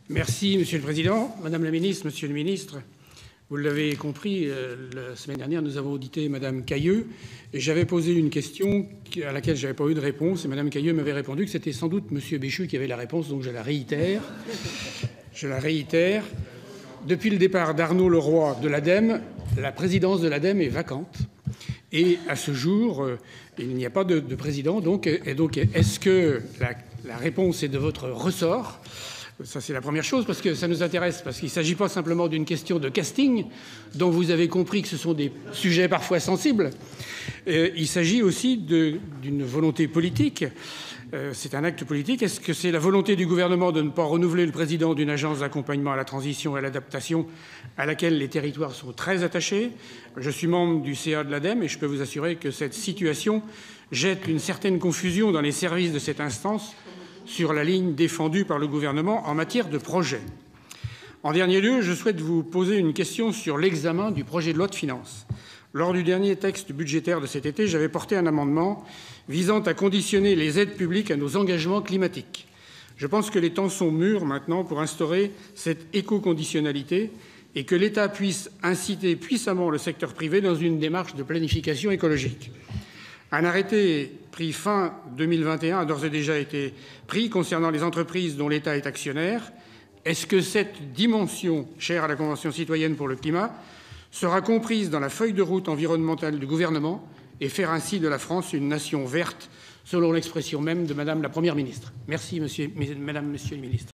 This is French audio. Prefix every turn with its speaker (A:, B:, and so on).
A: Merci, Monsieur le Président. Madame la Ministre, Monsieur le Ministre, vous l'avez compris, la semaine dernière, nous avons audité Madame Cayeux et j'avais posé une question à laquelle je n'avais pas eu de réponse. Et Madame Cayeux m'avait répondu que c'était sans doute Monsieur Béchu qui avait la réponse, donc je la réitère. Depuis le départ d'Arnaud Leroy de l'ADEME, la présidence de l'ADEME est vacante. Et à ce jour, il n'y a pas de président. Donc, est-ce que la réponse est de votre ressort ? Ça, c'est la première chose, parce que ça nous intéresse, parce qu'il ne s'agit pas simplement d'une question de casting, dont vous avez compris que ce sont des sujets parfois sensibles. Il s'agit aussi d'une volonté politique. C'est un acte politique. Est-ce que c'est la volonté du gouvernement de ne pas renouveler le président d'une agence d'accompagnement à la transition et à l'adaptation à laquelle les territoires sont très attachés ? Je suis membre du CA de l'ADEME et je peux vous assurer que cette situation jette une certaine confusion dans les services de cette instance sur la ligne défendue par le gouvernement en matière de projet. En dernier lieu, je souhaite vous poser une question sur l'examen du projet de loi de finances. Lors du dernier texte budgétaire de cet été, j'avais porté un amendement visant à conditionner les aides publiques à nos engagements climatiques. Je pense que les temps sont mûrs maintenant pour instaurer cette éco-conditionnalité et que l'État puisse inciter puissamment le secteur privé dans une démarche de planification écologique. Un arrêté pris fin 2021 a d'ores et déjà été pris concernant les entreprises dont l'État est actionnaire. Est-ce que cette dimension, chère à la Convention citoyenne pour le climat, sera comprise dans la feuille de route environnementale du gouvernement et faire ainsi de la France une nation verte, selon l'expression même de Madame la Première ministre ? Merci, Madame, Monsieur le Ministre.